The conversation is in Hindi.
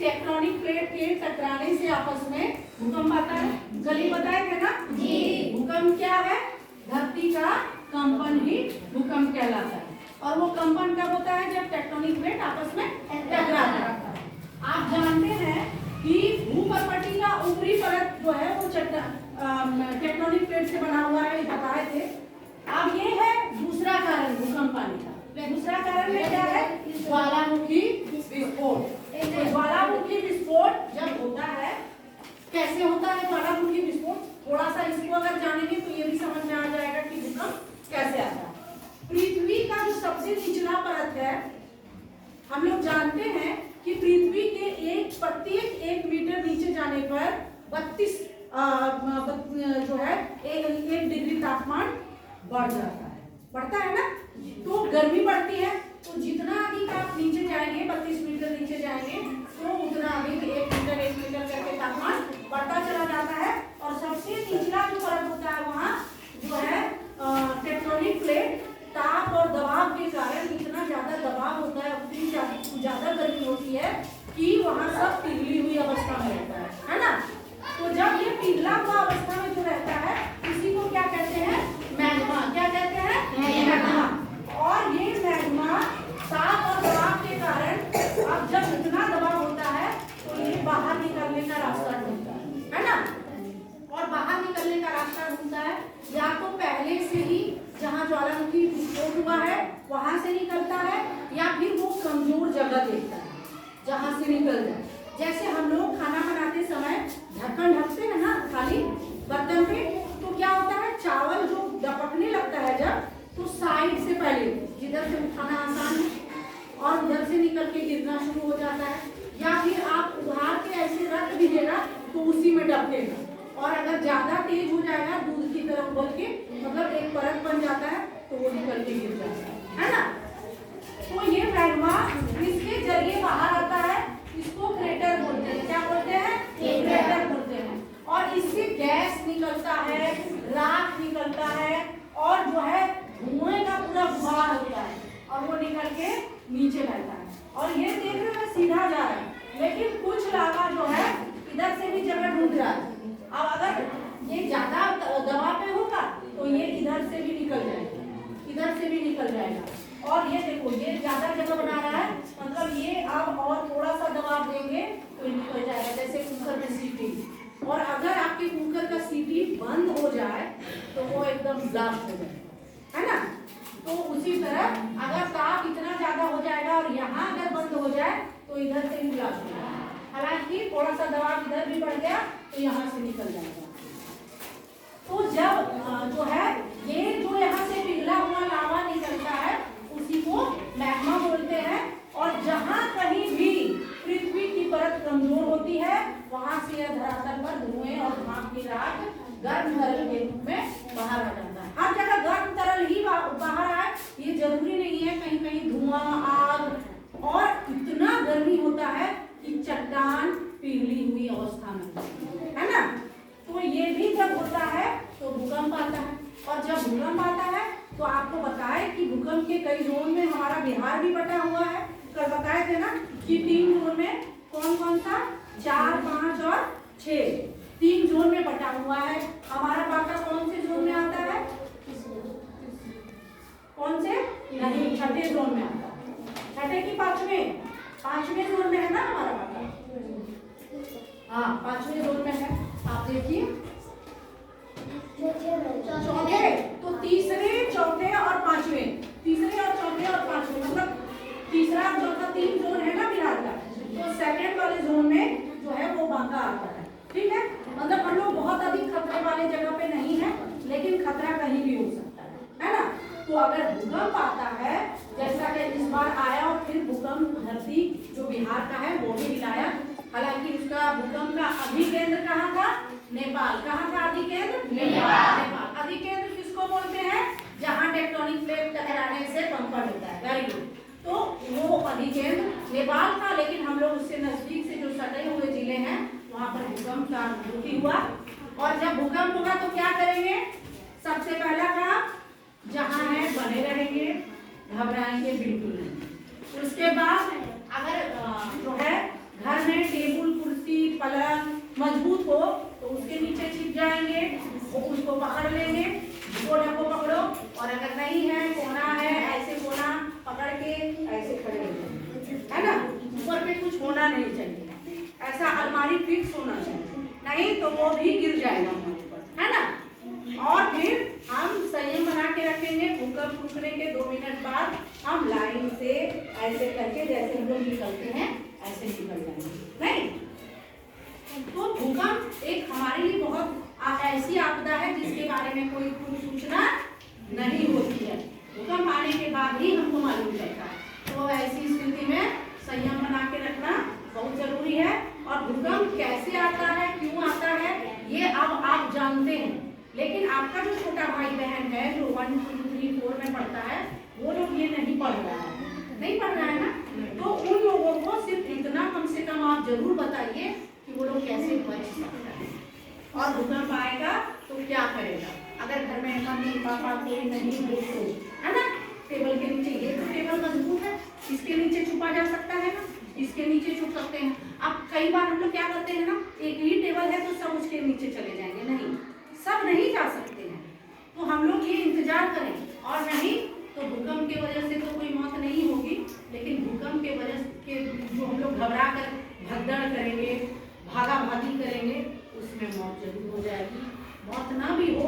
टेक्टोनिक प्लेट के टकराने से आपस में भूकंप आता है। कल ही बताए थे ना जी। भूकंप क्या है? धरती का कंपन ही भूकंप कहलाता है। और वो कंपन कब होता है? जब टेक्टोनिक प्लेट आपस में टकराता है। आप जानते हैं कि भूपर्वती का ऊपरी परत जो है वो टेक्टोनिक प्लेट से बना हुआ है, बताए थे। अब ये है दूसरा कारण भूकंप आने का। दूसरा कारण में क्या है? ज्वालामुखी विस्फोट। ज्वालामुखी विस्फोट जब होता है, कैसे होता है ज्वालामुखी विस्फोट? थोड़ा सा इसको अगर जानेंगे तो ये भी समझ में आ जाएगा कि भूकंप कैसे आता है। पृथ्वी का जो सबसे निचला परत है, हम लोग जानते हैं कि पृथ्वी के प्रत्येक 1 मीटर नीचे जाने पर 32 जो है 1 डिग्री तापमान बढ़ जाता है। बढ़ता है ना, तो गर्मी बढ़ती है। तो जितना अधिक आप नीचे जाएंगे, 32 मीटर नीचे जाएंगे, तो उतना अधिक 1 मीटर करके तापमान बढ़ता चला जाता है। और सबसे निचला जो परत होता है वहाँ जो है टेक्टोनिक प्लेट ताप और दबाव के कारण इतना ज्यादा दबाव होता है, उतनी ज्यादा गर्मी होती है कि वहाँ सब पिघली हुई अवस्था में रहता है ना। तो जब ये पिघला हुआ अवस्था में जो रहता है, इसी को क्या कहते हैं? मैग्मा। क्या कहते हैं? मैग्मा। और ये मैग्मा ताप और दबाव के कारण अब जब इतना दबाव होता है तो ये बाहर निकलने का रास्ता ढूंढता है ना। और बाहर निकलने का रास्ता ढूंढता है या तो पहले से ही जहाँ ज्वालामुखी विस्फोट हुआ है वहां से निकलता है, या फिर वो कमजोर जगह देखता है जहां से निकल जाए। जैसे हम लोग खाना बनाते समय ढक्कन ढकते हैं ना खाली बर्तन पे, तो क्या होता है? चावल जो दपकने लगता है जब, तो साइड से पहले जिधर से उठाना आसान और उधर से निकल के गिरना शुरू हो जाता है। या फिर आप उधार के ऐसे रख दीजिएगा तो उसी में डबकेगा, और अगर ज्यादा तेज हो जाएगा दूध की तरफ उबल के, मतलब एक परत बन जाता है, तो वो निकल के गिर जाता है ना। तो ये मैग्मा इसके जरिए बाहर आता है, इसको क्रेटर बोलते हैं। क्या बोलते हैं? क्रेटर बोलते हैं। और इससे गैस निकलता है, राख निकलता है, और जो है धुएं का पूरा गुबार होता है, और वो निकल के नीचे बहता है। और ये देख रहे हैं सीधा जा रहा है, लेकिन कुछ लावा जो है इधर से भी जगह ढूंढ रहा है। अब अगर ये ज्यादा दबाव पे होगा तो ये इधर से भी निकल जाएगा, इधर से भी निकल जाएगा। और ये देखो ये ज्यादा जगह बना रहा है, मतलब ये अब और थोड़ा सा दबाव देंगे तो ये निकल जाएगा। जैसे कुकर में सीटी, और अगर आपके कुकर का सीटी बंद हो जाए तो वो एकदम ब्लास्ट हो जाए, है ना। तो उसी तरह अगर ताप इतना ज्यादा हो जाएगा और यहाँ अगर बंद हो जाए तो इधर से भी ब्लास्ट हो जाएगा। हालांकि थोड़ा सा दबाव इधर भी बढ़ गया तो यहाँ से निकल जाएगा। तो जब जो है ये जो यहाँ से पिघला हुआ लावा निकलता है उसी को मैग्मा बोलते हैं। और जहाँ कहीं भी पृथ्वी की परत कमजोर होती है वहां से यह धरातल पर धुएं और भाप की राख गर्म तरल के रूप में बाहर आ जाता है। हर जगह गर्म तरल ही बाहर आए ये जरूरी नहीं है, कहीं कहीं धुआं, आग, और इतना गर्मी होता है कि चट्टान पिघली हुई अवस्था में, है ना। तो ये भी जब होता है तो भूकंप आता है। और जब भूकंप आता है तो आपको बताए कि भूकंप के कई जोन में हमारा बिहार भी बटा हुआ है। कल बताए थे ना कि 3 जोन में कौन कौन सा? 4, 5 और 6, 3 जोन में बटा हुआ है। हमारा बांका कौन से जोन में आता है? कौन से? नहीं, छठे जोन में आता है। छठे की पांचवें जोन में है ना हमारा बांका। हाँ, 5वें जोन में है। आप देखिए चौथे, तो तीसरे, चौथे और पांचवें, तीसरे और चौथे और पांचवें, मतलब तीसरा और चौथा 3 जोन है ना बिहार का। तो सेकेंड वाले जोन में जो है वो बांका आता है। ठीक है, मतलब हम लोग बहुत अधिक खतरे वाले जगह पे नहीं है, लेकिन खतरा कहीं भी हो सकता है ना। तो अगर भूकंप आता है जैसा कि इस बार आया, और फिर भूकंप धरती जो बिहार का है वो भी हिलाया। हालांकि उसका भूकंप का अधिकेंद्र कहाँ था? नेपाल। कहाँ था अधिकेंद्र? नेपाल। अधिकेंद्र किसको बोलते हैं? जहाँ टेक्टोनिक प्लेट टकराने से कंपन होता है। Very good. तो वो अधिकेंद्र नेपाल था, लेकिन हम लोग उससे नजदीक से जो सटे हुए जिले हैं वहाँ पर भूकंप का अनुभूति हुआ। और जब भूकंप होगा तो क्या करेंगे? सबसे पहला काम, जहाँ है बने रहेंगे, घबराएंगे बिल्कुल नहीं। उसके बाद अगर जो है घर में मजबूत हो तो उसके नीचे छिप जाएंगे, वो उसको पकड़ लेंगे, कोना को पकड़ो, और अगर नहीं है, कोना है, ऐसे कोना पकड़ के ऐसे खड़े हो जाएंगे, है ना। ऊपर पे कुछ होना नहीं चाहिए, ऐसा अलमारी फिक्स होना चाहिए, नहीं तो वो भी गिर जाएगा हमारे ऊपर, है ना। और फिर हम संयम बना के रखेंगे। भूकंप रुकने के 2 मिनट बाद हम लाइन से ऐसे करके, जैसे हम लोग निकलते हैं ऐसे निकल जाएंगे, नहीं। तो भूकंप एक हमारे लिए बहुत ऐसी आपदा है जिसके बारे में कोई सूचना नहीं होती है। भूकंप आने के बाद ही हमको मालूम चलता है। तो ऐसी स्थिति में संयम बना के रखना बहुत जरूरी है। और भूकंप कैसे आता है, क्यों आता है, ये अब आप जानते हैं, लेकिन आपका जो छोटा भाई बहन है जो 1, 2, 3, 4 में पढ़ता है, वो लोग ये नहीं पढ़ रहा है, नहीं पढ़ रहा है ना। तो उन लोगों को सिर्फ इतना कम से कम आप जरूर बताइए कि वो लोग कैसे बच सकते हैं, और भूकंप आएगा तो क्या करेगा। अगर घर में मम्मी पापा कोई नहीं हो तो, है ना, टेबल के नीचे, ये तो टेबल मजबूत है, इसके नीचे छुपा जा सकता है ना, इसके नीचे छुप सकते हैं। अब कई बार हम लोग क्या करते हैं ना, एक ही टेबल है तो सब उसके नीचे चले जाएंगे, नहीं, सब नहीं जा सकते हैं। तो हम लोग ये इंतजार करें, और नहीं तो भूकंप की वजह से तो कोई मौत नहीं होगी, लेकिन भूकंप के वजह के जो हम लोग घबरा कर भगदड़ करेंगे, भागा भागी करेंगे, उसमें मौत जरूर हो जाएगी। मौत ना भी हो